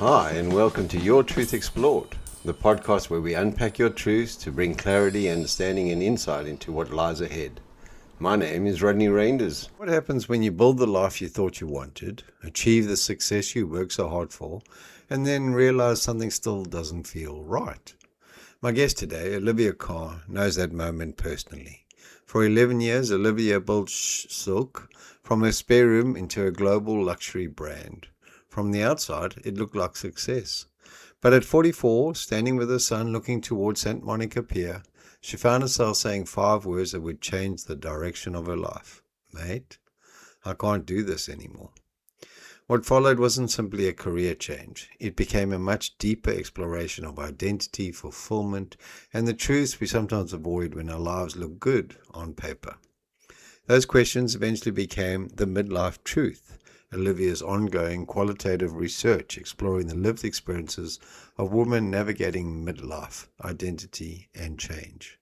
Hi, and welcome to Your Truth Explored, the podcast where we unpack your truths to bring clarity, understanding, and insight into what lies ahead. My name is Rodney Reynders. What happens when you build the life you thought you wanted, achieve the success you worked so hard for, and then realize something still doesn't feel right? My guest today, Olivia Carr, knows that moment personally. For 11 years, Olivia built Shhh Silk from her spare room into a global luxury brand. From the outside, it looked like success. But at 44, standing with her son looking towards St. Monica Pier, she found herself saying 5 words that would change the direction of her life. Mate, I can't do this anymore. What followed wasn't simply a career change. It became a much deeper exploration of identity, fulfillment, and the truths we sometimes avoid when our lives look good on paper. Those questions eventually became the Midlife Truth, Olivia's ongoing qualitative research exploring the lived experiences of women navigating midlife, identity, and change.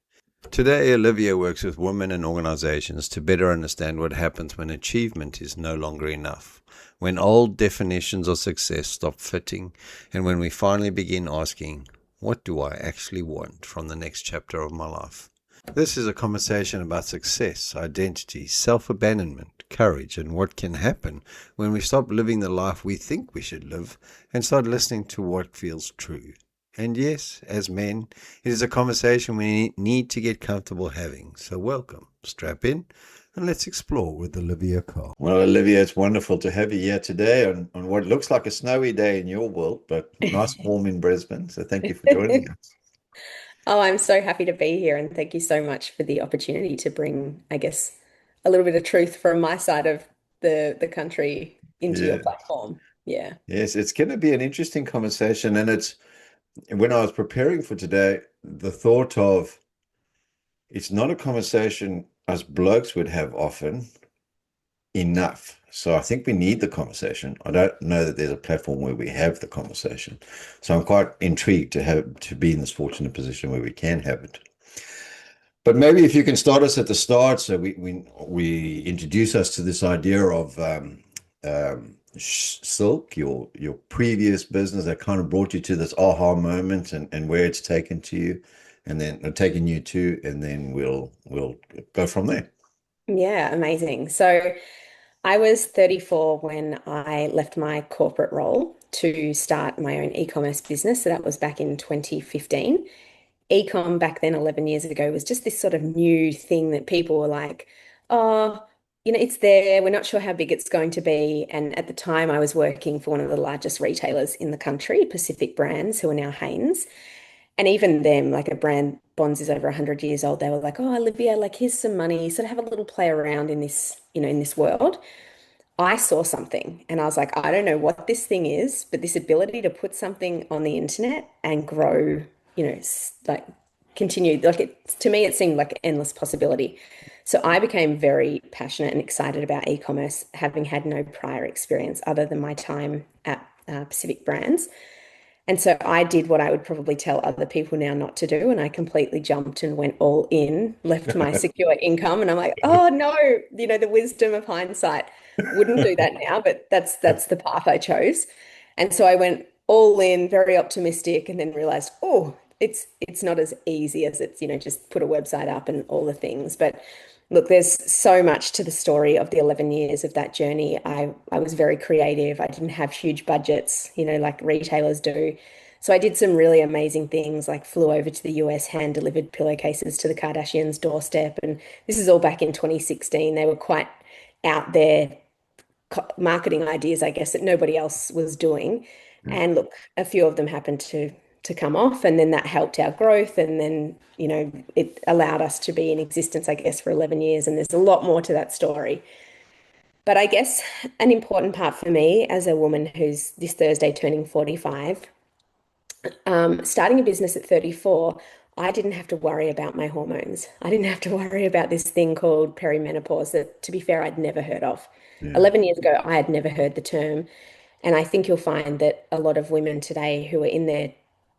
Today, Olivia works with women and organizations to better understand what happens when achievement is no longer enough, when old definitions of success stop fitting, and when we finally begin asking, what do I actually want from the next chapter of my life? This is a conversation about success, identity, self-abandonment, courage, and what can happen when we stop living the life we think we should live and start listening to what feels true. And yes, as men, it is a conversation we need to get comfortable having. So welcome, strap in, and let's explore with Olivia Carr. Well, Olivia, it's wonderful to have you here today on what looks like a snowy day in your world, but nice warm in Brisbane. So thank you for joining us. Oh, I'm so happy to be here, and thank you so much for the opportunity to bring, I guess, a little bit of truth from my side of the country into your Yeah. platform. Yeah. Yes, it's going to be an interesting conversation. And it's when I was preparing for today, the thought of it's not a conversation us blokes would have often enough. So I think we need the conversation. I don't know that there's a platform where we have the conversation. So I'm quite intrigued to be in this fortunate position where we can have it. But maybe if you can start us at the start, so we introduce us to this idea of Silk, your previous business that kind of brought you to this aha moment and where it's taken to you, and then taken you to, and then we'll go from there. Yeah, amazing. So I was 34 when I left my corporate role to start my own e-commerce business. So that was back in 2015. E-com back then, 11 years ago, was just this sort of new thing that people were like, oh, it's there. We're not sure how big it's going to be. And at the time, I was working for one of the largest retailers in the country, Pacific Brands, who are now Hanes. And even them, like a brand, Bonds is over 100 years old, they were like, oh, Olivia, like, here's some money. Sort of have a little play around in this, in this world. I saw something and I was like, I don't know what this thing is, but this ability to put something on the internet and grow, like continue, like it, to me, it seemed like endless possibility. So I became very passionate and excited about e-commerce, having had no prior experience other than my time at Pacific Brands. And so I did what I would probably tell other people now not to do. And I completely jumped and went all in, left my secure income. And I'm like, oh no, the wisdom of hindsight. Wouldn't do that now, but that's the path I chose. And so I went all in, very optimistic, and then realized, oh, it's not as easy as it's, just put a website up and all the things. But look, there's so much to the story of the 11 years of that journey. I was very creative. I didn't have huge budgets, like retailers do. So I did some really amazing things, like flew over to the US, hand delivered pillowcases to the Kardashians' doorstep. And this is all back in 2016. They were quite out there marketing ideas, I guess, that nobody else was doing. And look, a few of them happened to come off, and then that helped our growth, and then it allowed us to be in existence, I guess, for 11 years. And there's a lot more to that story. But I guess an important part for me as a woman who's this Thursday turning 45, starting a business at 34, I didn't have to worry about my hormones. I didn't have to worry about this thing called perimenopause that, to be fair, I'd never heard of. Yeah. 11 years ago, I had never heard the term. And I think you'll find that a lot of women today who are in their,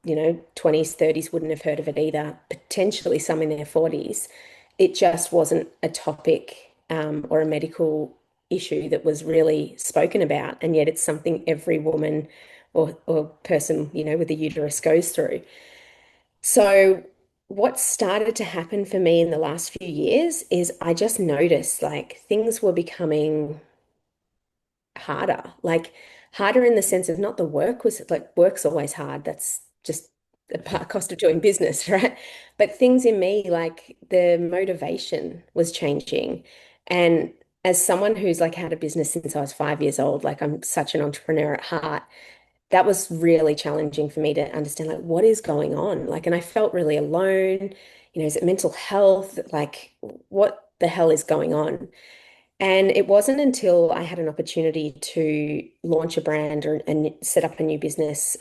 20s, 30s wouldn't have heard of it either, potentially some in their 40s. It just wasn't a topic or a medical issue that was really spoken about. And yet it's something every woman or person, with the uterus goes through. So what started to happen for me in the last few years is I just noticed like things were becoming harder, like harder in the sense of not the work was like work's always hard. That's just the cost of doing business, right? But things in me, like the motivation was changing. And as someone who's like had a business since I was 5 years old, like I'm such an entrepreneur at heart, that was really challenging for me to understand like what is going on. Like, and I felt really alone. Is it mental health? Like, what the hell is going on? And it wasn't until I had an opportunity to launch a brand and set up a new business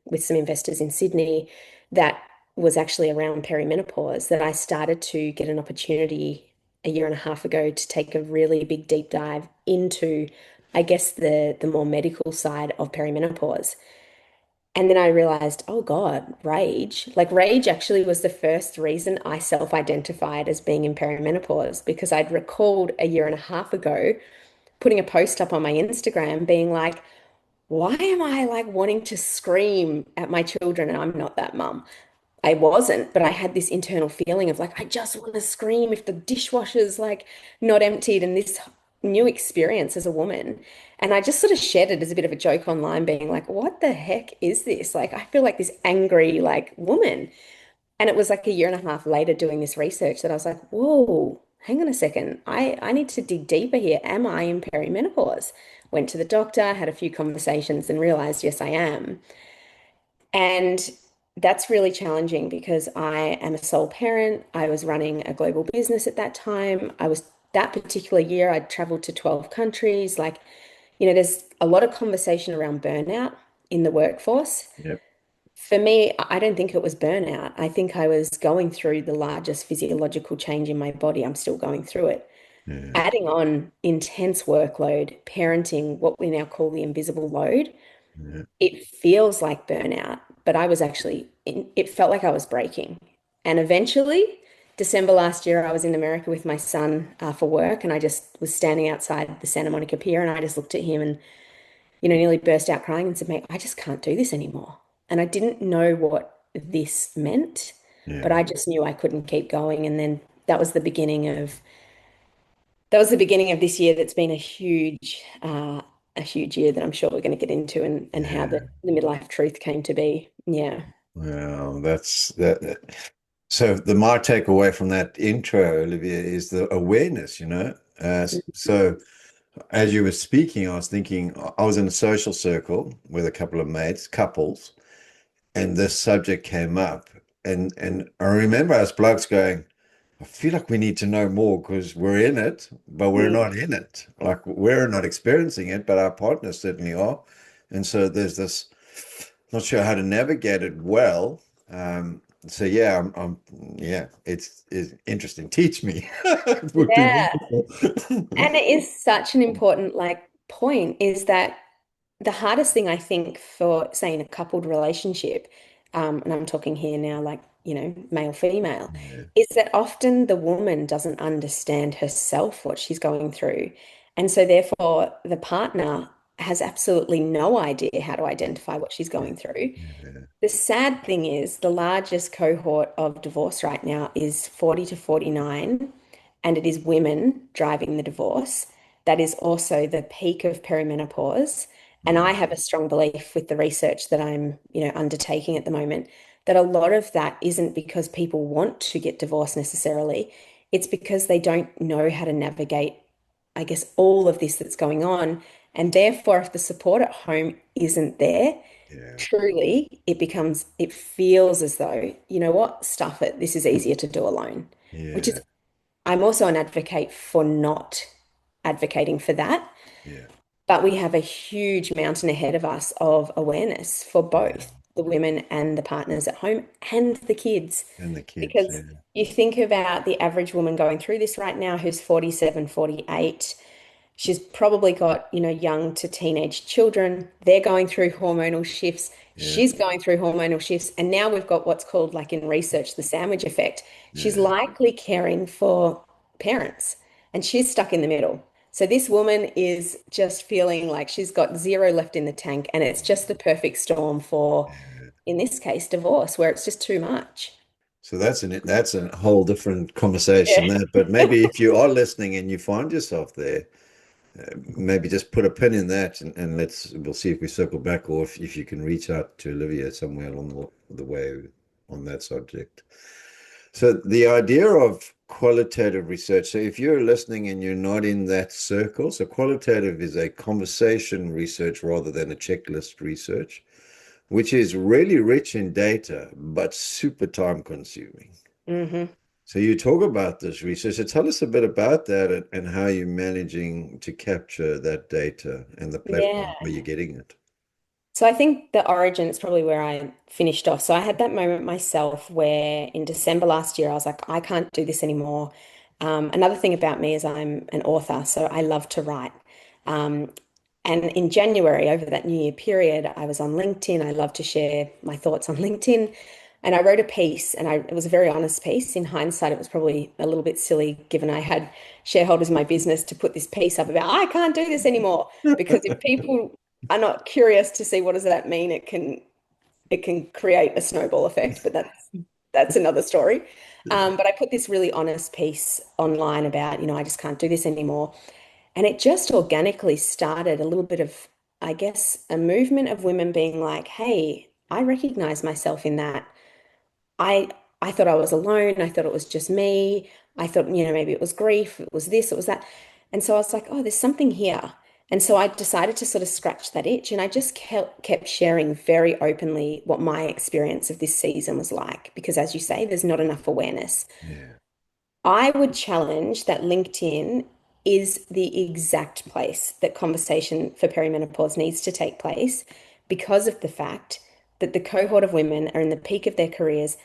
with some investors in Sydney that was actually around perimenopause that I started to get an opportunity a year and a half ago to take a really big deep dive into, I guess, the more medical side of perimenopause. And then I realized, oh God, rage. Like rage actually was the first reason I self-identified as being in perimenopause because I'd recalled a year and a half ago putting a post up on my Instagram being like, why am I like wanting to scream at my children and I'm not that mum? I wasn't, but I had this internal feeling of like, I just want to scream if the dishwasher's like not emptied and this new experience as a woman. And I just sort of shared it as a bit of a joke online, being like, what the heck is this? Like, I feel like this angry, like, woman. And it was like a year and a half later doing this research that I was like, whoa, hang on a second. I need to dig deeper here. Am I in perimenopause? Went to the doctor, had a few conversations, and realized, yes, I am. And that's really challenging because I am a sole parent. I was running a global business at that time. That particular year, I'd traveled to 12 countries. Like, there's a lot of conversation around burnout in the workforce. Yep. For me, I don't think it was burnout. I think I was going through the largest physiological change in my body. I'm still going through it. Yeah. Adding on intense workload, parenting, what we now call the invisible load, Yeah. it feels like burnout, but it felt like I was breaking. And eventually, December last year, I was in America with my son for work, and I just was standing outside the Santa Monica Pier, and I just looked at him and, nearly burst out crying and said, mate, I just can't do this anymore. And I didn't know what this meant, but Yeah. I just knew I couldn't keep going. And then that was the beginning of this year that's been a huge year that I'm sure we're going to get into and how the, Yeah. the midlife truth came to be. Yeah. Well, that's that. So my takeaway from that intro, Olivia, is the awareness, so as you were speaking, I was thinking I was in a social circle with a couple of mates, couples, and this subject came up. And I remember us blokes going, I feel like we need to know more because we're in it, but we're Mm. not in it. Like we're not experiencing it, but our partners certainly are. And so there's this, not sure how to navigate it well. So yeah, yeah, it's interesting. Teach me. It would be Yeah. wonderful. And it is such an important like point is that the hardest thing I think for say in a coupled relationship, and I'm talking here now like, male, female, Yeah, is that often the woman doesn't understand herself what she's going through. And so therefore the partner has absolutely no idea how to identify what she's yeah, going through. yeah, The sad thing is, the largest cohort of divorce right now is 40 to 49, and it is women driving the divorce. That is also the peak of perimenopause. And I mm, have a strong belief with the research that I'm, undertaking at the moment, that a lot of that isn't because people want to get divorced necessarily. It's because they don't know how to navigate, I guess, all of this that's going on. And therefore, if the support at home isn't there, yeah, truly, it feels as though, you know what, stuff it. This is easier to do alone, which is, yeah, I'm also an advocate for not advocating for that. yeah, But we have a huge mountain ahead of us of awareness for yeah. both the women and the partners at home and the kids. And the kids, yeah, Because you think about the average woman going through this right now who's 47, 48. She's probably got, young to teenage children. They're going through hormonal shifts. yeah, She's going through hormonal shifts. And now we've got what's called, like in research, the sandwich effect. She's yeah, likely caring for parents and she's stuck in the middle. So this woman is just feeling like she's got zero left in the tank, and it's just the perfect storm for, in this case, divorce, where it's just too much. So that's a whole different conversation Yeah. that. But maybe if you are listening and you find yourself there, maybe just put a pin in that, and we'll see if we circle back, or if you can reach out to Olivia somewhere along the way on that subject. So the idea of qualitative research. So if you're listening and you're not in that circle, so qualitative is a conversation research rather than a checklist research, which is really rich in data, but super time consuming. Hmm. So you talk about this research. So tell us a bit about that and how you're managing to capture that data and the Yeah. platform where you're getting it. So I think the origin is probably where I finished off. So I had that moment myself where in December last year, I was like, I can't do this anymore. Another thing about me is I'm an author, so I love to write. Um, and in January, over that New Year period, I was on LinkedIn. I love to share my thoughts on LinkedIn. And I wrote a piece, and it was a very honest piece. In hindsight, it was probably a little bit silly given I had shareholders in my business to put this piece up about, I can't do this anymore. Because if people are not curious to see what does that mean, it can create a snowball effect, but that's another story. But I put this really honest piece online about, I just can't do this anymore. And it just organically started a little bit of, I guess, a movement of women being like, hey, I recognize myself in that. I I thought I was alone. I thought it was just me. I thought, maybe it was grief, it was this, it was that. And so I was like, oh, there's something here. And so I decided to sort of scratch that itch. And I just kept sharing very openly what my experience of this season was like. Because as you say, there's not enough awareness. Yeah, I would challenge that LinkedIn is the exact place that conversation for perimenopause needs to take place because of the fact that the cohort of women are in the peak of their careers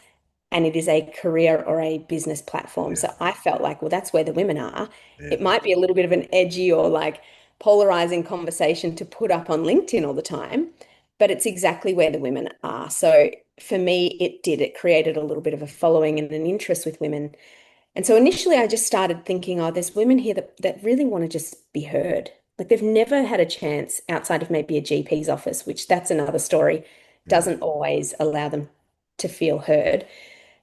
and it is a career or a business platform. yeah, So I felt like, well, that's where the women are. yeah, It might be a little bit of an edgy or like polarizing conversation to put up on LinkedIn all the time, but it's exactly where the women are. So for me, it did. It created a little bit of a following and an interest with women. And so initially I just started thinking, oh, there's women here that really want to just be heard. Like they've never had a chance outside of maybe a GP's office, which that's another story, yeah, doesn't always allow them to feel heard.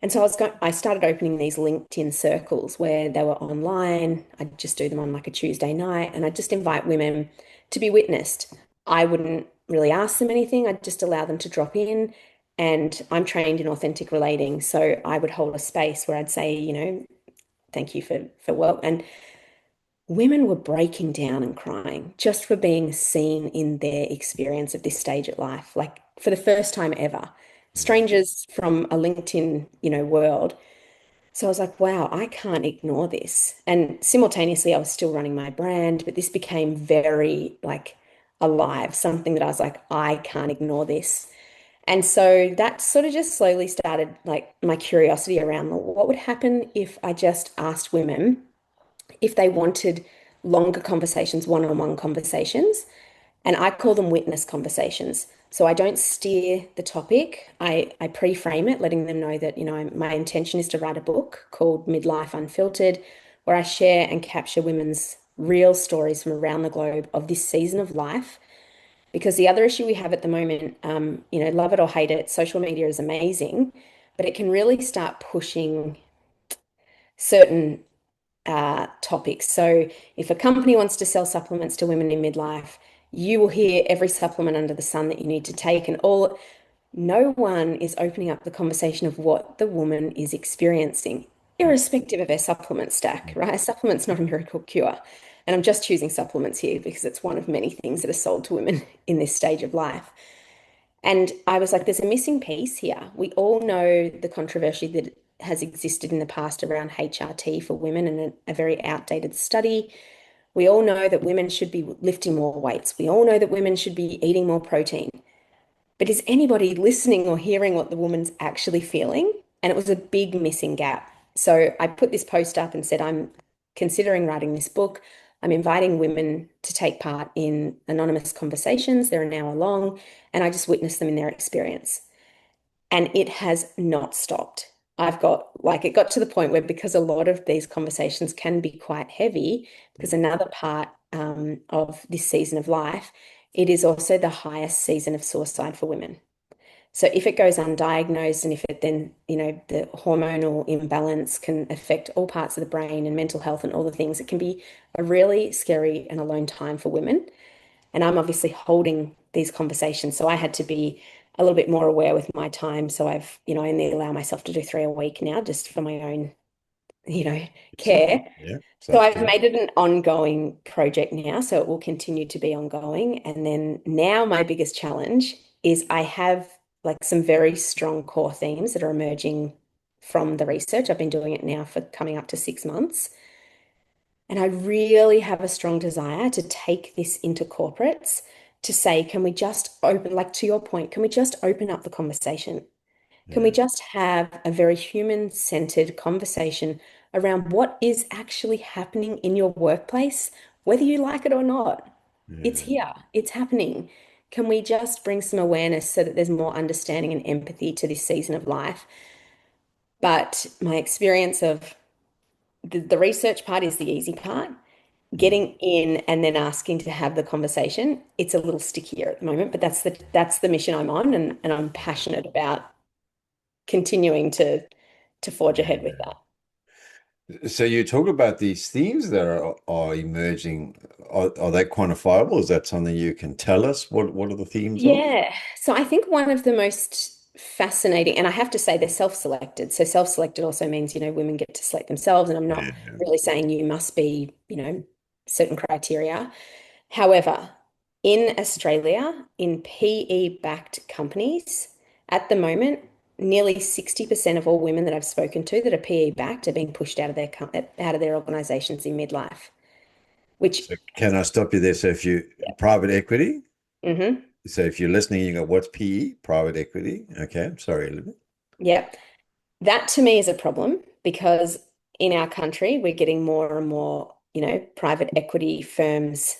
And so I started opening these LinkedIn circles where they were online. I'd just do them on like a Tuesday night and I'd just invite women to be witnessed. I wouldn't really ask them anything. I'd just allow them to drop in. And I'm trained in authentic relating. So I would hold a space where I'd say, thank you for well. And women were breaking down and crying just for being seen in their experience of this stage at life, like for the first time ever. yeah, Strangers from a LinkedIn, world. So I was like, wow, I can't ignore this. And simultaneously, I was still running my brand, but this became very like alive, something that I was like, I can't ignore this. And so that sort of just slowly started like my curiosity around what would happen if I just asked women if they wanted longer conversations, one-on-one conversations, and I call them witness conversations. So I don't steer the topic. I pre-frame it, letting them know that, my intention is to write a book called Midlife Unfiltered, where I share and capture women's real stories from around the globe of this season of life. Because the other issue we have at the moment, love it or hate it, social media is amazing, but it can really start pushing certain topics. So if a company wants to sell supplements to women in midlife, you will hear every supplement under the sun that you need to take, and no one is opening up the conversation of what the woman is experiencing, irrespective of their supplement stack, right? A supplement's not a miracle cure. And I'm just choosing supplements here because it's one of many things that are sold to women in this stage of life. And I was like, there's a missing piece here. We all know the controversy that has existed in the past around HRT for women and a very outdated study. We all know that women should be lifting more weights. We all know that women should be eating more protein. But is anybody listening or hearing what the woman's actually feeling? And it was a big missing gap. So I put this post up and said, I'm considering writing this book. I'm inviting women to take part in anonymous conversations. They're an hour long, and I just witness them in their experience. And it has not stopped. I've got like it got to the point where because a lot of these conversations can be quite heavy, because another part of this season of life, it is also the highest season of suicide for women. So if it goes undiagnosed and if it then, the hormonal imbalance can affect all parts of the brain and mental health and all the things, it can be a really scary and alone time for women. And I'm obviously holding these conversations. So I had to be a little bit more aware with my time. So I've, I only allow myself to do three a week now just for my own, you know, Excellent. care. Yeah, So sounds I've good. made it an ongoing project now, so it will continue to be ongoing. And then now my biggest challenge is I have like some very strong core themes that are emerging from the research. I've been doing it now for coming up to 6 months. And I really have a strong desire to take this into corporates to say, can we just open, like to your point, can we just open up the conversation? Can we Yeah, just have a very human-centered conversation around what is actually happening in your workplace, whether you like it or not? It's yeah, here, it's happening. Can we just bring some awareness so that there's more understanding and empathy to this season of life? But my experience of the research part is the easy part. mm, Getting in and then asking to have the conversation, it's a little stickier at the moment, but that's the mission I'm on, and I'm passionate about continuing to forge ahead with yeah. that. So you talk about these themes that are emerging. Are they quantifiable? Is that something you can tell us? What are the themes of? Yeah. So I think one of the most fascinating, and I have to say they're self-selected. So self-selected also means, women get to select themselves, and I'm not Yeah, really saying you must be, certain criteria. However, in Australia, in PE-backed companies, at the moment, nearly 60% of all women that I've spoken to that are PE-backed are being pushed out of their organizations in midlife, which, so can I stop you there? So if you private equity, mhm, so if you're listening, you go, what's PE? Private equity. Okay, sorry, Olivia. yeah, that to me is a problem because in our country, we're getting more and more, private equity firms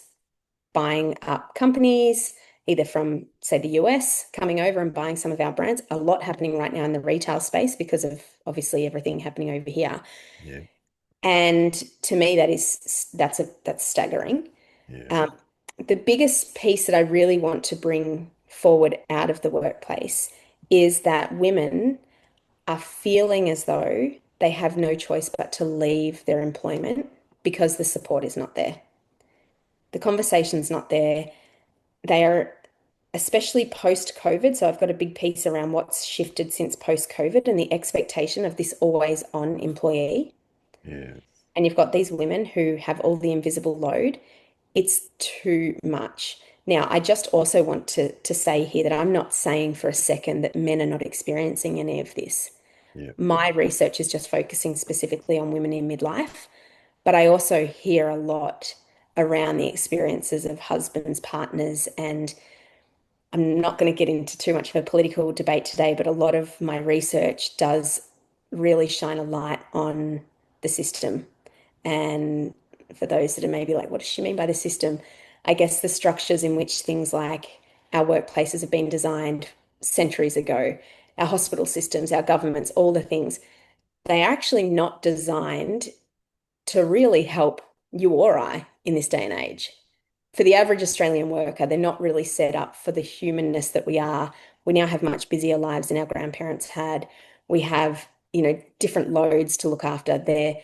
buying up companies, either from, say, the US, coming over and buying some of our brands. A lot happening right now in the retail space because of obviously everything happening over here. Yeah, And to me, that's staggering. yeah, Um, the biggest piece that I really want to bring forward out of the workplace is that women are feeling as though they have no choice but to leave their employment because the support is not there. The conversation's not there. They are, especially post-COVID. So I've got a big piece around what's shifted since post-COVID and the expectation of this always on employee. yeah, And you've got these women who have all the invisible load. It's too much. Now, I just also want to say here that I'm not saying for a second that men are not experiencing any of this. yeah, My research is just focusing specifically on women in midlife, but I also hear a lot around the experiences of husbands, partners, and I'm not going to get into too much of a political debate today, but a lot of my research does really shine a light on the system. And for those that are maybe like, what does she mean by the system? I guess the structures in which things like our workplaces have been designed centuries ago, our hospital systems, our governments, all the things, they are actually not designed to really help you or I in this day and age. For the average Australian worker, they're not really set up for the humanness that we are. We now have much busier lives than our grandparents had. We have, different loads to look after. They're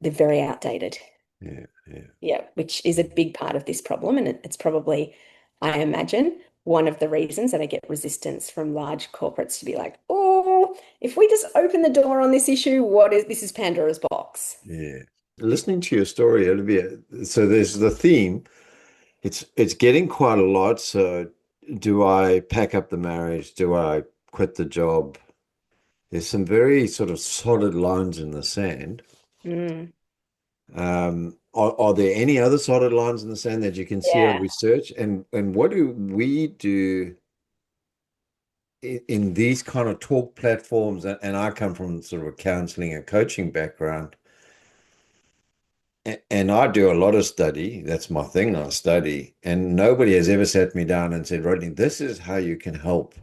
very outdated. yeah, yeah. Yeah, which is a big part of this problem. And it's probably, I imagine, one of the reasons that I get resistance from large corporates to be like, oh, if we just open the door on this issue, this is Pandora's box. Yeah. Listening to your story, Olivia, so there's the theme. It's getting quite a lot. So do I pack up the marriage? Do I quit the job? There's some very sort of solid lines in the sand. Mm, Are there any other solid lines in the sand that you can see or yeah. research? And what do we do in these kind of talk platforms? And I come from sort of a counseling and coaching background. And I do a lot of study. That's my thing. I study. And nobody has ever sat me down and said, Rodney, this is how you can help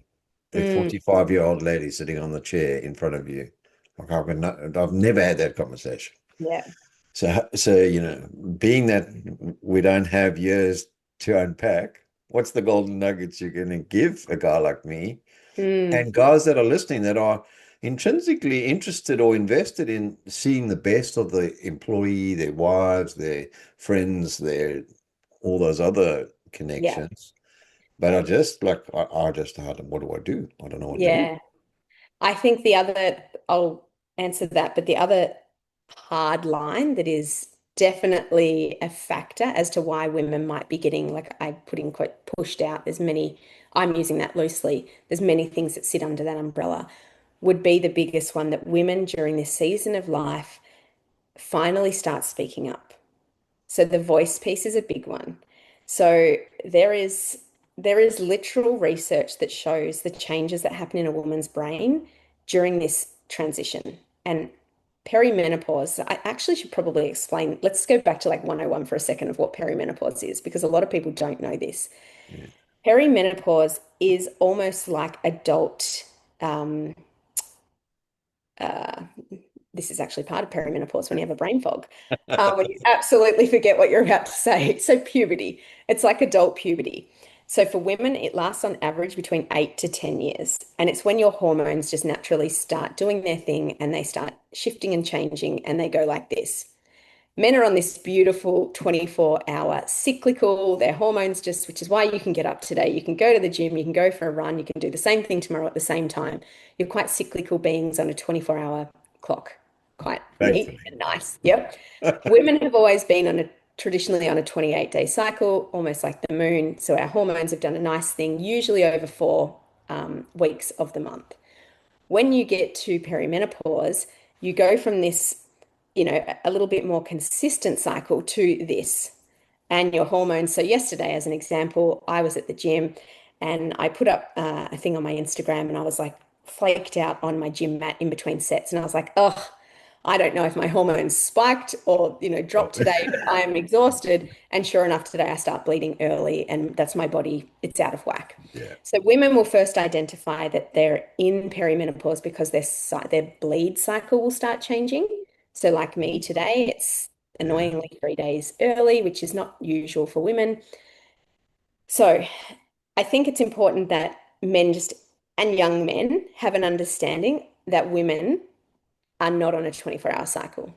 a Mm, 45-year-old lady sitting on the chair in front of you. Like I've never had that conversation. Yeah. So, being that we don't have years to unpack, what's the golden nuggets you're going to give a guy like me Mm, and guys that are listening that are intrinsically interested or invested in seeing the best of the employee, their wives, their friends, their all those other yeah. connections. But I just like I just what do I do? I don't know what to do. Yeah. I think I'll answer that, but the other hard line that is definitely a factor as to why women might be getting, like I put in quote, pushed out. I'm using that loosely. There's many things that sit under that umbrella, would be the biggest one that women during this season of life finally start speaking up. So the voice piece is a big one. So there is literal research that shows the changes that happen in a woman's brain during this transition. And perimenopause, I actually should probably explain. Let's go back to like 101 for a second of what perimenopause is, because a lot of people don't know this. Yeah. Perimenopause is almost like adult um, uh, this is actually part of perimenopause when you have a brain fog, when you absolutely forget what you're about to say. So, puberty, it's like adult puberty. So, for women, it lasts on average between 8 to 10 years. And it's when your hormones just naturally start doing their thing and they start shifting and changing and they go like this. Men are on this beautiful 24-hour cyclical, their hormones just, which is why you can get up today. You can go to the gym, you can go for a run, you can do the same thing tomorrow at the same time. You're quite cyclical beings on a 24-hour clock. Quite neat Thankfully. and nice. Yep. Women have always been traditionally on a 28-day cycle, almost like the moon. So our hormones have done a nice thing, usually over 4 weeks of the month. When you get to perimenopause, you go from this, a little bit more consistent cycle to this and your hormones. So yesterday, as an example, I was at the gym and I put up a thing on my Instagram and I was like flaked out on my gym mat in between sets. And I was like, oh, I don't know if my hormones spiked or, Oh. dropped today, but I am exhausted. And sure enough, today I start bleeding early and that's my body, it's out of whack. Yeah. So women will first identify that they're in perimenopause because their bleed cycle will start changing. So like me today, it's Yeah. annoyingly 3 days early, which is not usual for women. So I think it's important that men just and young men have an understanding that women are not on a 24-hour cycle.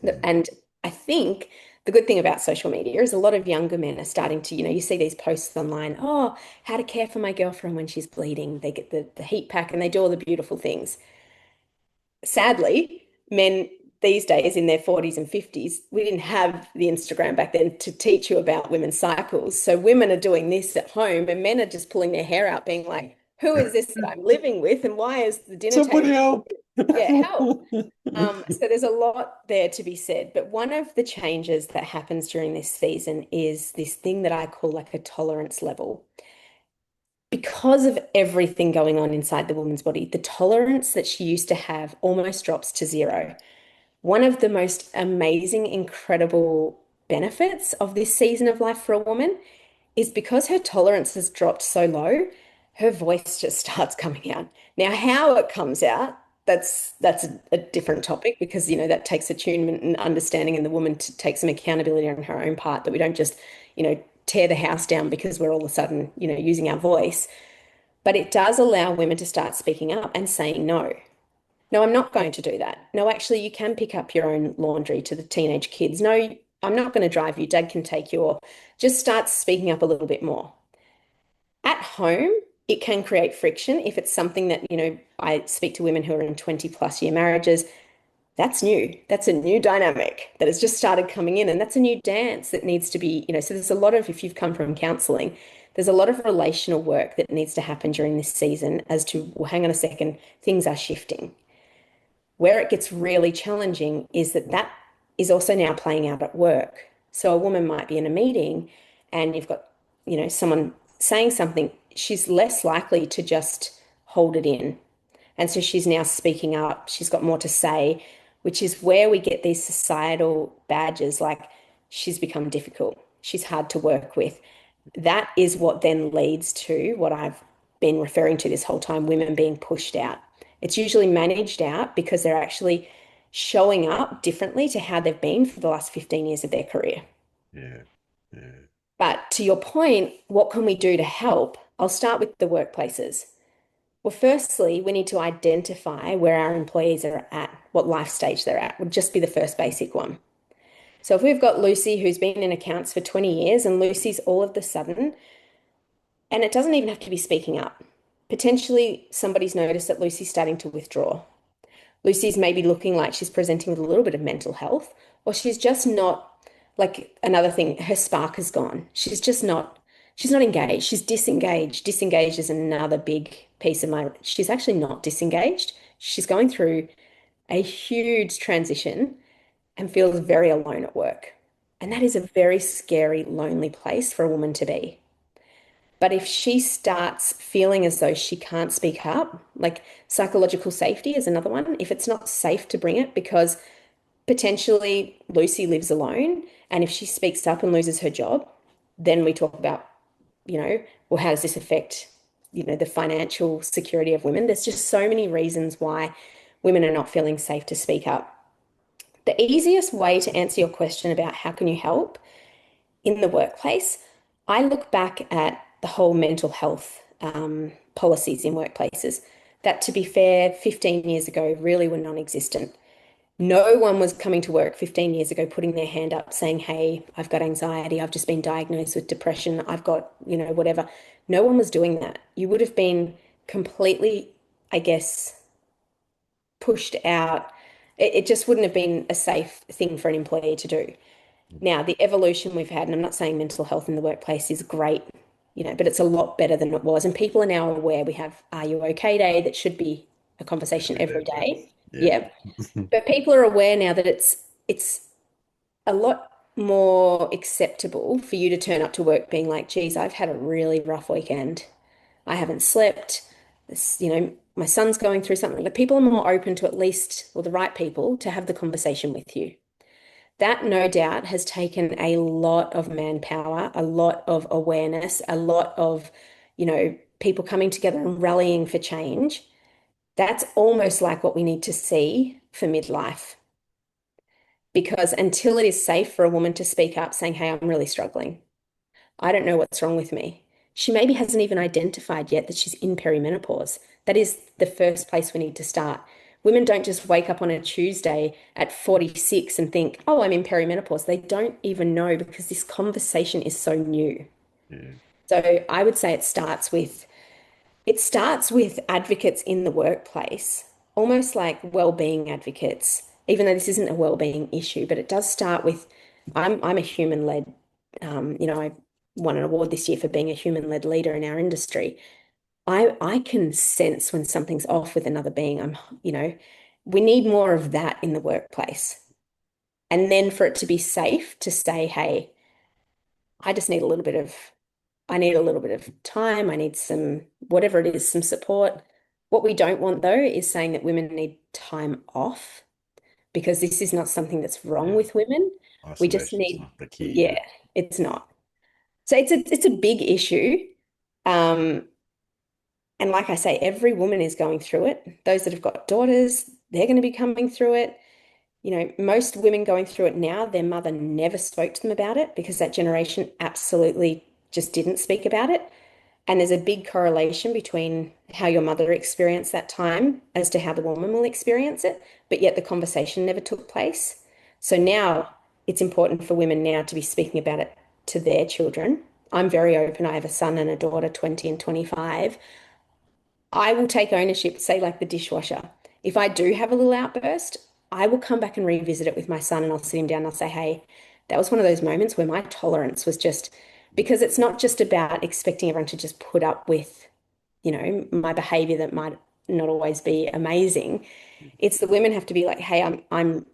Mm. And I think the good thing about social media is a lot of younger men are starting to, you see these posts online, oh, how to care for my girlfriend when she's bleeding. They get the heat pack and they do all the beautiful things. Sadly, men these days in their 40s and 50s, we didn't have the Instagram back then to teach you about women's cycles. So women are doing this at home and men are just pulling their hair out, being like, who is this that I'm living with? And why is the dinner Somebody table? help. Yeah, help. So there's a lot there to be said. But one of the changes that happens during this season is this thing that I call like a tolerance level. Because of everything going on inside the woman's body, the tolerance that she used to have almost drops to zero. One of the most amazing, incredible benefits of this season of life for a woman is because her tolerance has dropped so low, her voice just starts coming out. Now, how it comes out, that's a different topic because that takes attunement and understanding and the woman to take some accountability on her own part that we don't just, tear the house down because we're all of a sudden, using our voice. But it does allow women to start speaking up and saying no. No, I'm not going to do that. No, actually, you can pick up your own laundry to the teenage kids. No, I'm not going to drive you. Dad can take you, or just start speaking up a little bit more. At home, it can create friction if it's something that, I speak to women who are in 20+ year marriages. That's new. That's a new dynamic that has just started coming in. And that's a new dance that needs to be, so there's a lot of, if you've come from counseling, there's a lot of relational work that needs to happen during this season as to, well, hang on a second, things are shifting. Where it gets really challenging is that is also now playing out at work. So a woman might be in a meeting and you've got, someone saying something, she's less likely to just hold it in. And so she's now speaking up, she's got more to say, which is where we get these societal badges like she's become difficult, she's hard to work with. That is what then leads to what I've been referring to this whole time, women being pushed out. It's usually managed out because they're actually showing up differently to how they've been for the last 15 years of their career. Yeah. Yeah. But to your point, what can we do to help? I'll start with the workplaces. Well, firstly, we need to identify where our employees are at, what life stage they're at, would just be the first basic one. So if we've got Lucy who's been in accounts for 20 years and Lucy's all of the sudden, and it doesn't even have to be speaking up. Potentially somebody's noticed that Lucy's starting to withdraw. Lucy's maybe looking like she's presenting with a little bit of mental health, or she's just not, like another thing, her spark is gone. She's not engaged. She's disengaged. Disengaged is another big piece of she's actually not disengaged. She's going through a huge transition and feels very alone at work. And that is a very scary, lonely place for a woman to be. But if she starts feeling as though she can't speak up, like psychological safety is another one, if it's not safe to bring it because potentially Lucy lives alone, and if she speaks up and loses her job, then we talk about, well, how does this affect, the financial security of women? There's just so many reasons why women are not feeling safe to speak up. The easiest way to answer your question about how can you help in the workplace, I look back at the whole mental health policies in workplaces that, to be fair, 15 years ago really were non-existent. No one was coming to work 15 years ago putting their hand up saying, hey, I've got anxiety, I've just been diagnosed with depression, I've got, whatever. No one was doing that. You would have been completely, I guess, pushed out. It just wouldn't have been a safe thing for an employee to do. Now, the evolution we've had, and I'm not saying mental health in the workplace is great, but it's a lot better than it was. And people are now aware we have Are You OK Day that should be a conversation Every every day, but day. yeah. Yeah. But people are aware now that it's a lot more acceptable for you to turn up to work being like, geez, I've had a really rough weekend. I haven't slept. My son's going through something. But people are more open to at least, or the right people, to have the conversation with you. That no doubt has taken a lot of manpower, a lot of awareness, a lot of, people coming together and rallying for change. That's almost like what we need to see for midlife. Because until it is safe for a woman to speak up saying, hey, I'm really struggling. I don't know what's wrong with me. She maybe hasn't even identified yet that she's in perimenopause. That is the first place we need to start. Women don't just wake up on a Tuesday at 46 and think, oh, I'm in perimenopause. They don't even know because this conversation is so new. Yeah. So I would say it starts with advocates in the workplace, almost like well-being advocates, even though this isn't a well-being issue, but it does start with I'm a human-led, I won an award this year for being a human-led leader in our industry. I can sense when something's off with another being. We need more of that in the workplace. And then for it to be safe to say, hey, I just need a little bit of I need a little bit of time. I need some, whatever it is, some support. What we don't want, though, is saying that women need time off because this is not something that's wrong Yeah. with women. We just Isolation's need, not the key. yeah, it's not. So it's a big issue. Um, and like I say, every woman is going through it. Those that have got daughters, they're going to be coming through it. Most women going through it now, their mother never spoke to them about it because that generation absolutely just didn't speak about it. And there's a big correlation between how your mother experienced that time as to how the woman will experience it, but yet the conversation never took place. So now it's important for women now to be speaking about it to their children. I'm very open. I have a son and a daughter, 20 and 25. I will take ownership, say like the dishwasher. If I do have a little outburst, I will come back and revisit it with my son and I'll sit him down and I'll say, hey, that was one of those moments where my tolerance was just because it's not just about expecting everyone to just put up with, my behavior that might not always be amazing. It's the women have to be like, hey, I'm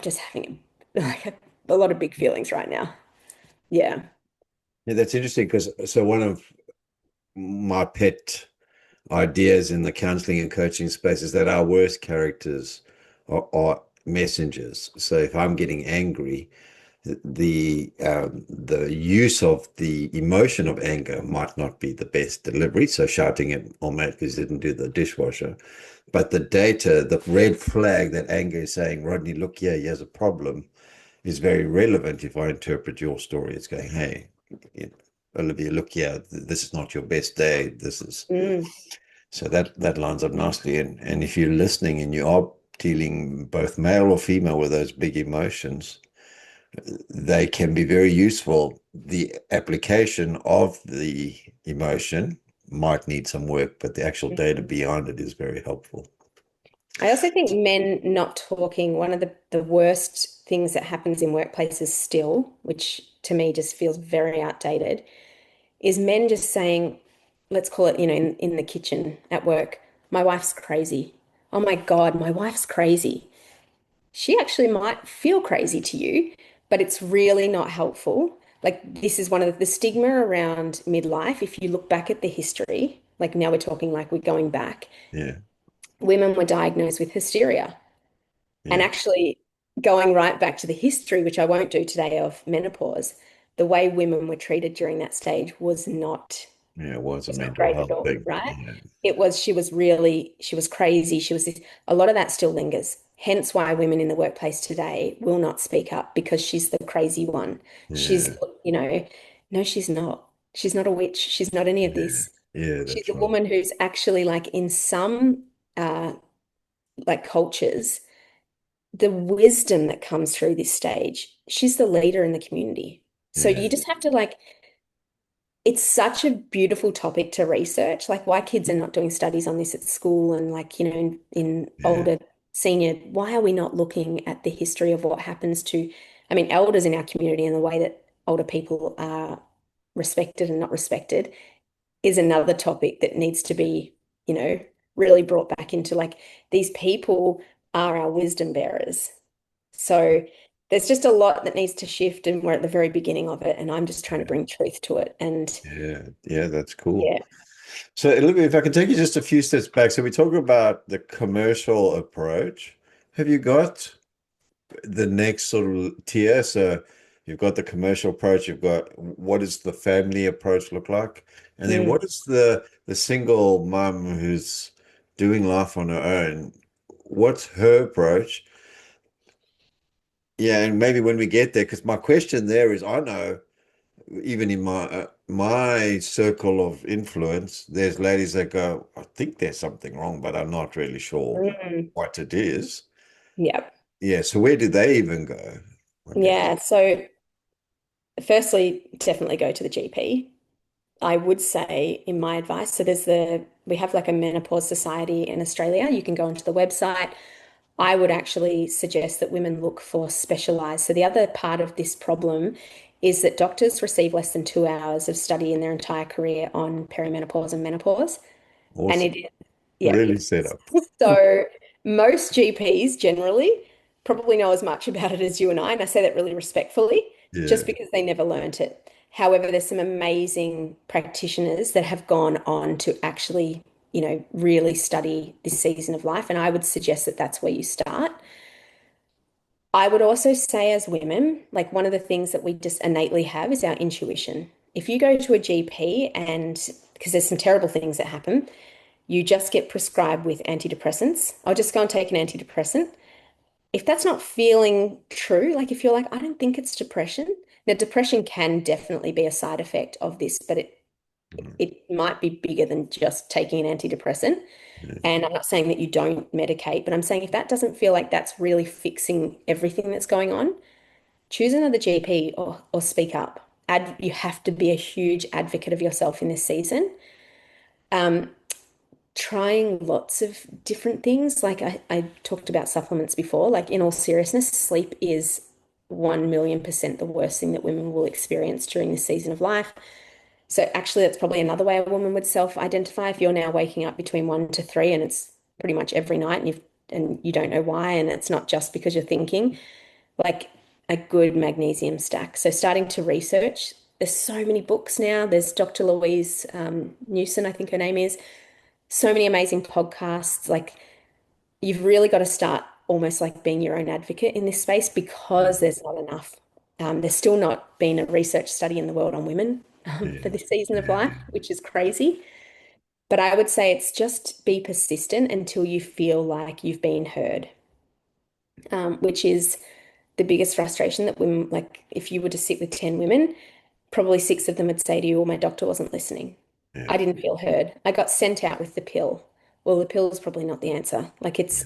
just having like a lot of big feelings right now. Yeah. Yeah, that's interesting because so one of my pet ideas in the counseling and coaching space is that our worst characters are messengers. So if I'm getting angry, the use of the emotion of anger might not be the best delivery. So shouting at old mate because he didn't do the dishwasher, but the data, the red flag that anger is saying, Rodney, look here, he has a problem, is very relevant. If I interpret your story, it's going, hey, you know, Olivia, look here, this is not your best day. This is Mm. so that lines up nicely. And if you're listening and you are dealing both male or female with those big emotions, they can be very useful. The application of the emotion might need some work, but the actual data behind it is very helpful. I also think men not talking, one of the worst things that happens in workplaces still, which to me just feels very outdated, is men just saying, let's call it, in the kitchen at work, my wife's crazy. Oh my God, my wife's crazy. She actually might feel crazy to you, but it's really not helpful. Like, this is one of the stigma around midlife. If you look back at the history, like now we're talking like we're going back, Yeah, women were diagnosed with hysteria. And yeah, actually, going right back to the history, which I won't do today, of menopause, the way women were treated during that stage yeah. It was a was not mental great at health all, thing. right? Yeah, She was crazy. She was this, a lot of that still lingers. Hence why women in the workplace today will not speak up because she's the crazy one. She's, yeah, you know, no, she's not. She's not a witch. She's not any of yeah, this. yeah. She's That's a right. woman who's actually like in some like cultures, the wisdom that comes through this stage, she's the leader in the community. So Yeah, you just have to like, it's such a beautiful topic to research, like why kids are not doing studies on this at school and like, in yeah, older senior, why are we not looking at the history of what happens to, I mean, elders in our community and the way that older people are respected and not respected is another topic that needs to be, you know, really brought back into like these people are our wisdom bearers. So there's just a lot that needs to shift, and we're at the very beginning of it, and I'm just trying to yeah, bring truth to it. And yeah, yeah. That's cool. yeah, So, Olivia, if I can take you just a few steps back. So, we talk about the commercial approach. Have you got the next sort of tier? So, you've got the commercial approach. You've got what does the family approach look like? And then mm, what is the single mum who's doing life on her own? What's her approach? Yeah, and maybe when we get there, because my question there is, I know even in my circle of influence, there's ladies that go, I think there's something wrong, but I'm not really sure mm, what it is. yeah, Yeah, so where do they even go? I guess. yeah. So firstly, definitely go to the GP. I would say in my advice, so we have like a menopause society in Australia. You can go onto the website. I would actually suggest that women look for specialized. So the other part of this problem is that doctors receive less than 2 hours of study in their entire career on perimenopause and menopause. And Awesome. it, yeah. Really set up. So most GPs generally probably know as much about it as you and I say that really respectfully, Yeah. just because they never learnt it. However, there's some amazing practitioners that have gone on to actually, really study this season of life, and I would suggest that that's where you start. I would also say, as women, like one of the things that we just innately have is our intuition. If you go to a GP and because there's some terrible things that happen, you just get prescribed with antidepressants. I'll just go and take an antidepressant. If that's not feeling true, like if you're like, I don't think it's depression. Now, depression can definitely be a side effect of this, but Mm, it might be bigger than just taking an antidepressant. yeah. And I'm not saying that you don't medicate, but I'm saying if that doesn't feel like that's really fixing everything that's going on, choose another GP or speak up. You have to be a huge advocate of yourself in this season. Um, Trying lots of different things. Like I talked about supplements before. Like in all seriousness, sleep is 1,000,000% the worst thing that women will experience during this season of life. So actually, that's probably another way a woman would self-identify if you're now waking up between 1 to 3 and it's pretty much every night and you don't know why, and it's not just because you're thinking, like a good magnesium stack. So starting to research. There's so many books now. There's Dr. Louise Newson, I think her name is. So many amazing podcasts. Like you've really got to start almost like being your own advocate in this space because there's not enough. There's still not been a research study in the world on women for Yeah. this season of life, Yeah. which is crazy. But I would say it's just be persistent until you feel like you've been heard, which is the biggest frustration that women, like if you were to sit with 10 women, probably six of them would say to you, "Oh, my doctor wasn't listening. Yeah. I didn't feel heard. I got sent out with the pill." Well, the pill's probably not the answer. Like it's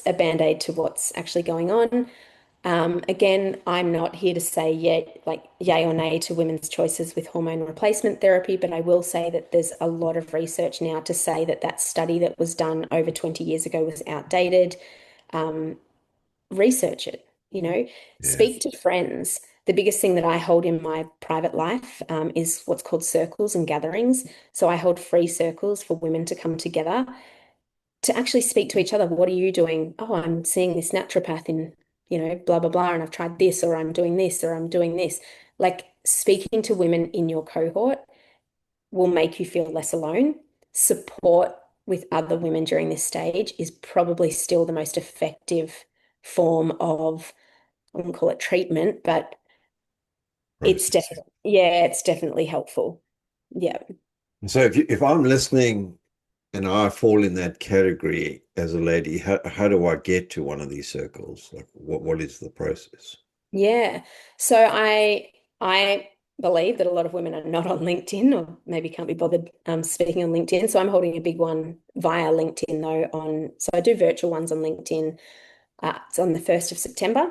a band-aid to what's actually going on. Again, I'm not here to say yay or nay to women's choices with hormone replacement therapy, but I will say that there's a lot of research now to say that that study that was done over 20 years ago was outdated. Um, Research it, Yeah. speak to friends. The biggest thing that I hold in my private life is what's called circles and gatherings. So I hold free circles for women to come together to actually speak to each other. What are you doing? Oh, I'm seeing this naturopath in, blah, blah, blah, and I've tried this, or I'm doing this, or I'm doing this. Like speaking to women in your cohort will make you feel less alone. Support with other women during this stage is probably still the most effective form of, I wouldn't call it treatment, but it's Processing. definitely, yeah, it's definitely helpful. Yeah. And so if I'm listening and I fall in that category as a lady, how do I get to one of these circles? Like what is the process? Yeah. So I believe that a lot of women are not on LinkedIn or maybe can't be bothered speaking on LinkedIn. So I'm holding a big one via LinkedIn though so I do virtual ones on LinkedIn. It's on the 1st of September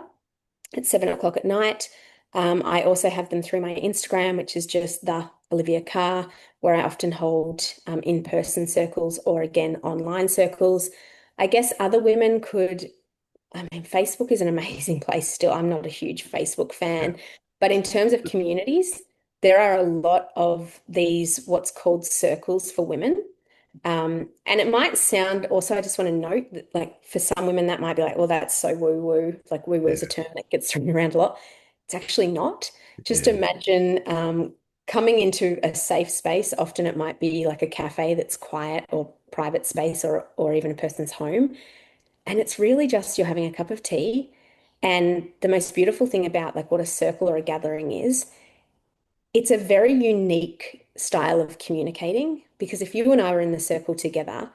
at 7 o'clock at night. I also have them through my Instagram, which is just the Olivia Carr, where I often hold in-person circles or again online circles. I guess other women could, I mean, Facebook is an amazing place still. I'm not a huge Facebook Yeah. fan, but in terms of communities, there are a lot of these what's called circles for women. And it might sound also, I just want to note that, like, for some women, that might be like, well, that's so woo-woo. Like, woo-woo is a Yeah. term that gets thrown around a lot. It's actually not. Just Yeah. imagine coming into a safe space. Often it might be like a cafe that's quiet or private space or even a person's home. And it's really just you're having a cup of tea. And the most beautiful thing about like what a circle or a gathering is, it's a very unique style of communicating because if you and I were in the circle together,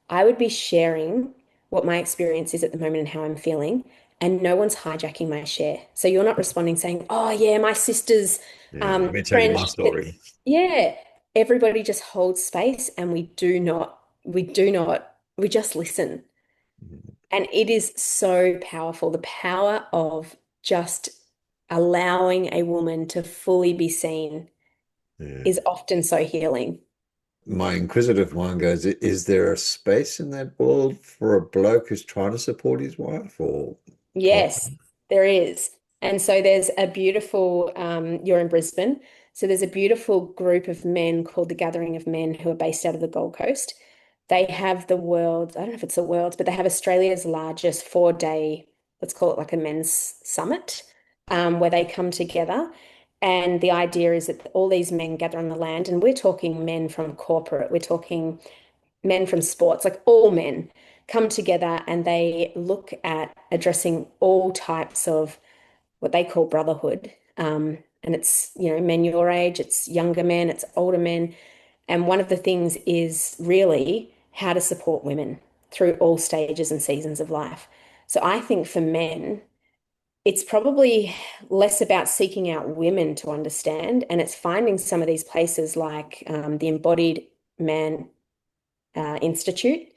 I would be sharing what my experience is at the moment and how I'm feeling, and no one's hijacking my share. So you're not responding saying, "Oh yeah, my sister's Yeah. Let me tell you friend." my story. Yeah, everybody just holds space, and we just listen. And it is so powerful, the power of just allowing a woman to fully be seen Yeah. is often so healing. My inquisitive mind goes, is there a space in that world for a bloke who's trying to support his wife or Yes, partner? there is. And so there's a beautiful, you're in Brisbane. So there's a beautiful group of men called the Gathering of Men who are based out of the Gold Coast. They have the world, I don't know if it's the world's, but they have Australia's largest 4 day, let's call it like a men's summit, where they come together. And the idea is that all these men gather on the land, and we're talking men from corporate, we're talking men from sports, like all men come together and they look at addressing all types of what they call brotherhood. And it's, men your age, it's younger men, it's older men. And one of the things is really how to support women through all stages and seasons of life. So I think for men, it's probably less about seeking out women to understand, and it's finding some of these places like the Embodied Man Institute,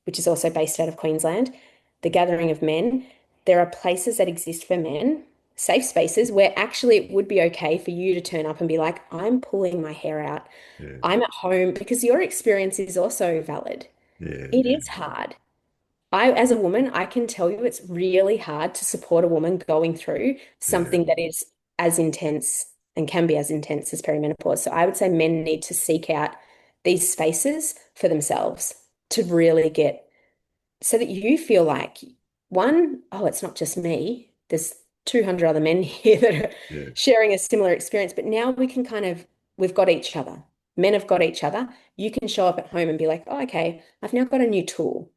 which is also based out of Queensland, the Gathering of Men. There are places that exist for men, safe spaces where actually it would be okay for you to turn up and be like, I'm pulling my hair out. Yeah. I'm at home because your experience is also valid. Yeah. It Yeah. is hard. As a woman, I can tell you it's really hard to support a woman going through Yeah. something that is as intense and can be as intense as perimenopause. So I would say men need to seek out these spaces for themselves to really get so that you feel like one, oh, it's not just me. There's 200 other men here that are Yeah. sharing a similar experience, but now we've got each other. Men have got each other. You can show up at home and be like, oh, okay, I've now got a new tool.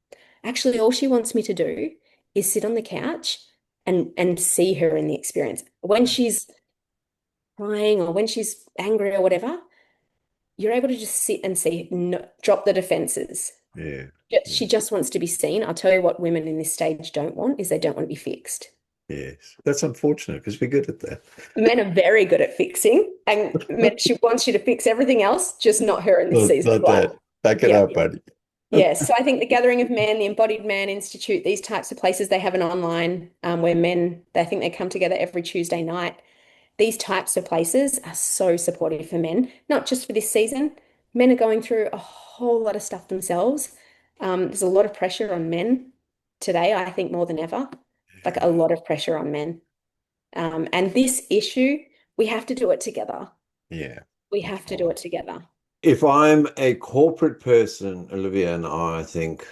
Actually, all she wants me to do is sit on the couch and see her in the experience. When she's crying or when she's angry or whatever, you're able to just sit and see, no, drop the defenses. Yeah. She just wants to be seen. I'll tell you what women in this stage don't want is they don't want to be fixed. Yes. That's unfortunate because we're good at that. Men are very good at fixing, and she wants you to fix everything else, just not her in this season of Not life. that. Back it Yeah. up, buddy. Yes. So I think the Gathering of Men, the Embodied Man Institute, these types of places, they have an online where men, they think they come together every Tuesday night. These types of places are so supportive for men, not just for this season. Men are going through a whole lot of stuff themselves. There's a lot of pressure on men today, I think more than ever, like a lot of pressure on men. And this issue, we have to do it together. Yeah. We That's have to do right. it together. If I'm a corporate person, Olivia, and I think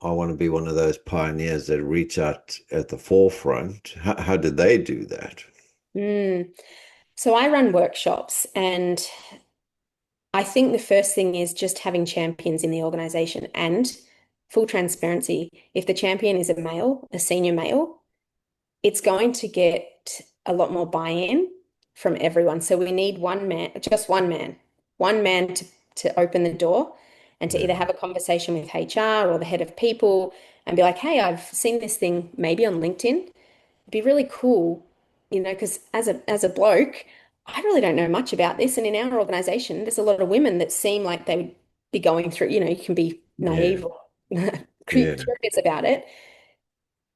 I want to be one of those pioneers that reach out at the forefront, how do they do that? Mm. So I run workshops, and I think the first thing is just having champions in the organization and full transparency. If the champion is a male, a senior male, it's going to get a lot more buy-in from everyone. So we need one man, just one man to open the door and to Yeah. either have a conversation with HR or the head of people and be like, hey, I've seen this thing maybe on LinkedIn. It'd be really cool, because as a bloke, I really don't know much about this. And in our organization, there's a lot of women that seem like they would be going through, you can be Yeah. naive or Yeah. curious about it.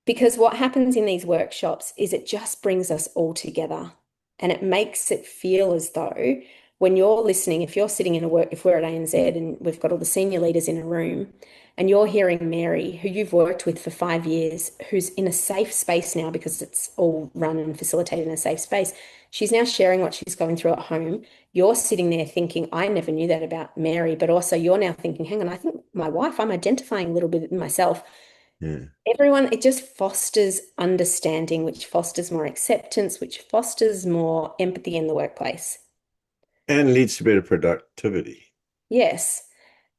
Because what happens in these workshops is it just brings us all together and it makes it feel as though when you're listening, if you're sitting in if we're at ANZ and we've got all the senior leaders in a room and you're hearing Mary, who you've worked with for 5 years, who's in a safe space now because it's all run and facilitated in a safe space. She's now sharing what she's going through at home. You're sitting there thinking, I never knew that about Mary, but also you're now thinking, hang on, I think my wife, I'm identifying a little bit in myself. Yeah. Everyone, it just fosters understanding, which fosters more acceptance, which fosters more empathy in the workplace. And leads to better productivity. Yes.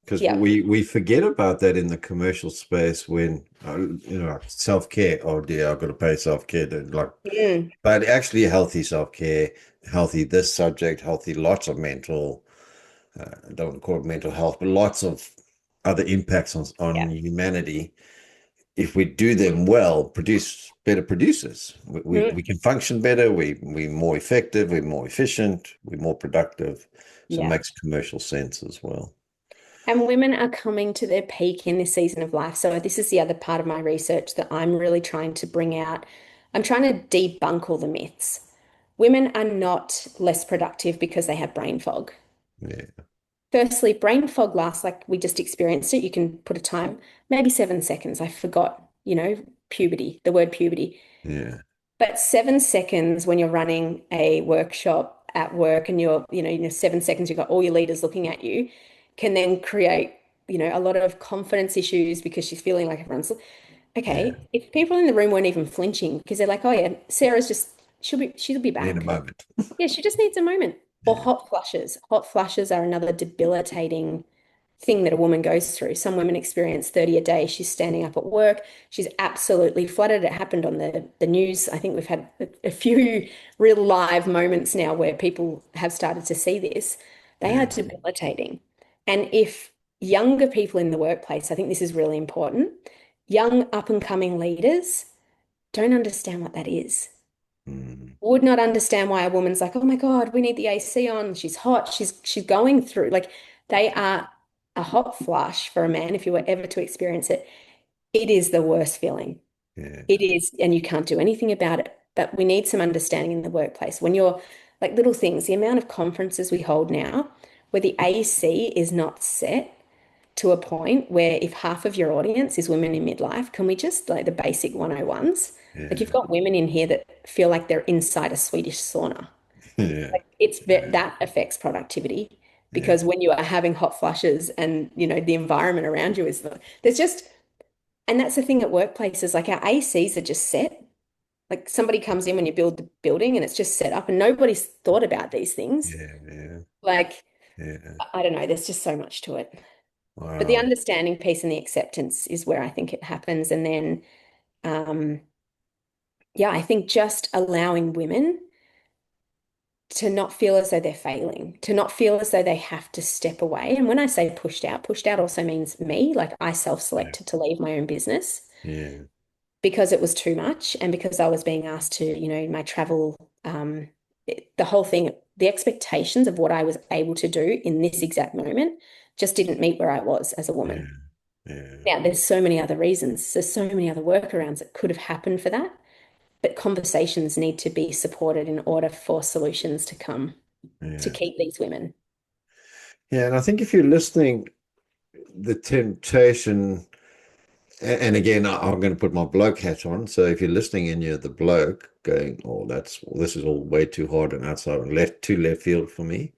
Because Yeah. we forget about that in the commercial space when self-care. Oh dear, I've got to pay self-care. Mm. But actually, healthy self-care, healthy this subject, healthy lots of mental. I don't want to call it mental health, but lots of other impacts on Yeah. humanity. If we do them well, produce better producers. We Mm. can function better. We're more effective. We're more efficient. We're more productive. So it Yeah. makes commercial sense as well. And women are coming to their peak in this season of life. So this is the other part of my research that I'm really trying to bring out. I'm trying to debunk all the myths. Women are not less productive because they have brain fog. Yeah, Firstly, brain fog lasts like we just experienced it. You can put a time, maybe 7 seconds. I forgot, puberty, the word puberty. yeah, But 7 seconds when you're running a workshop at work and in your 7 seconds, you've got all your leaders looking at you, can then create, a lot of confidence issues because she's feeling like everyone's yeah. okay. If people in the room weren't even flinching because they're like, oh yeah, Sarah's just she'll be In a back. moment. Yeah, she just needs a moment. Or Yeah, hot flushes. Hot flushes are another debilitating thing that a woman goes through. Some women experience 30 a day. She's standing up at work. She's absolutely flooded. It happened on the news. I think we've had a few real live moments now where people have started to see this. They yeah, are debilitating. And if younger people in the workplace, I think this is really important, young up and coming leaders don't understand what that is, mm, would not understand why a woman's like, oh my God, we need the AC on. She's hot. She's going through. Like they are a hot flush for a man, if you were ever to experience it. It is the worst feeling. yeah, It is, and you can't do anything about it. But we need some understanding in the workplace. When you're like little things, the amount of conferences we hold now where the AC is not set to a point where if half of your audience is women in midlife, can we just like the basic 101s? Like you've yeah, got women in here that feel like they're inside a Swedish sauna. yeah, Like it's yeah, that affects productivity yeah, because when you are having hot flushes and the environment around you is there's just and that's the thing at workplaces, like our ACs are just set. Like somebody comes in when you build the building and it's just set up and nobody's thought about these things. yeah, Like yeah. I don't know, there's just so much to it. But the Wow. understanding piece and the acceptance is where I think it happens. And then um, yeah, I think just allowing women to not feel as though they're failing, to not feel as though they have to step away. And when I say pushed out also means me, like I Yeah. self-selected to leave my own business Yeah. because it was too much and because I was being asked to, my travel, the whole thing, the expectations of what I was able to do in this exact moment just didn't meet where I was as a Yeah. woman. Yeah. Now, there's so many other reasons. There's so many other workarounds that could have happened for that, but conversations need to be supported in order for solutions to come to Yeah. keep these women. Yeah. And I think if you're listening, the temptation, and again, I'm going to put my bloke hat on. So if you're listening and you're the bloke going, "Oh, this is all way too hard and outside and too left field for me,"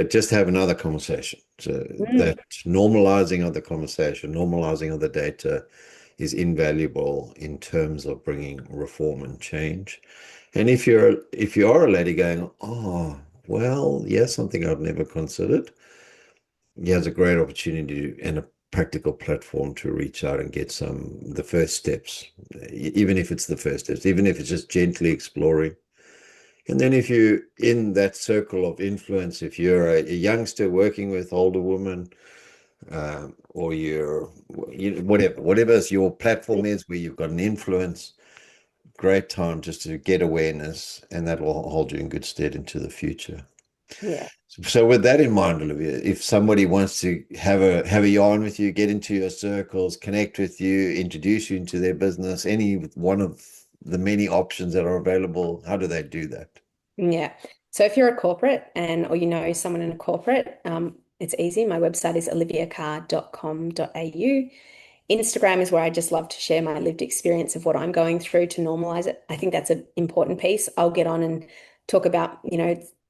just have another conversation. So Mm, that normalizing of the conversation, normalizing of the data is invaluable in terms of bringing reform and change. And if you are a lady going, "Oh, well, yes, something I've never considered," here's a great opportunity and a practical platform to reach out and get the first steps, even if it's the first steps, even if it's just gently exploring. And then if you in that circle of influence, if you're a youngster working with older women, or whatever your platform is where you've got an influence, great time just to get awareness, and that will hold you in good stead into the future. yeah. So with that in mind, Olivia, if somebody wants to have a yarn with you, get into your circles, connect with you, introduce you into their business, any one of the many options that are available, how do they do that? Yeah. So if you're a corporate or someone in a corporate, it's easy. My website is oliviacarr.com.au. Instagram is where I just love to share my lived experience of what I'm going through to normalize it. I think that's an important piece. I'll get on and talk about,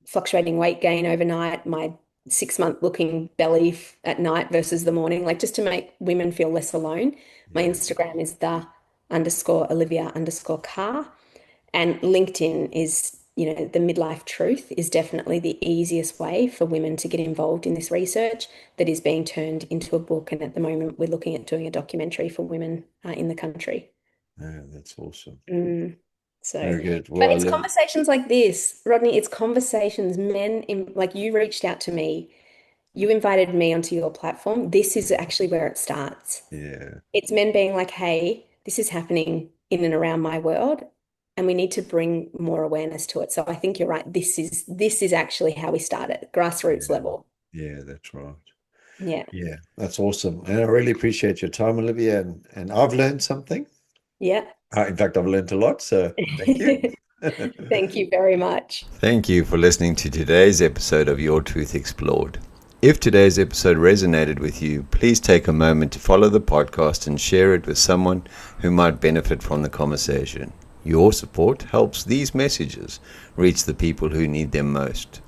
fluctuating weight gain overnight, my 6 month looking belly at night versus the morning, like just to make women feel less alone. My Yeah, Instagram is the underscore Olivia underscore Carr. And LinkedIn is, the Midlife Truth is definitely the easiest way for women to get involved in this research that is being turned into a book. And at the moment, we're looking at doing a documentary for women in the country. yeah, that's awesome. Mm. So, Very good. but Well, it's conversations like this, Rodney, it's conversations, like you reached out to me, you invited me onto your platform. This is actually where it starts. yeah, It's men being like, hey, this is happening in and around my world, and we need to bring more awareness to it. So I think you're right. This is actually how we start at grassroots yeah, level. yeah, that's right. Yeah. Yeah, that's awesome. And I really appreciate your time, Olivia, and I've learned something. Yeah. In fact, I've learned a lot, so thank you. Thank you very much. Thank you for listening to today's episode of Your Truth Explored. If today's episode resonated with you, please take a moment to follow the podcast and share it with someone who might benefit from the conversation. Your support helps these messages reach the people who need them most.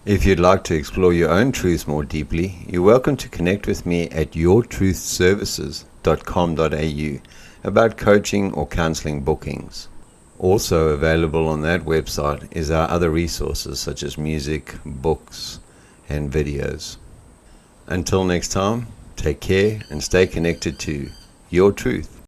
If you'd like to explore your own truths more deeply, you're welcome to connect with me at yourtruthservices.com.au about coaching or counseling bookings. Also available on that website is our other resources such as music, books, and videos. Until next time, take care and stay connected to your truth.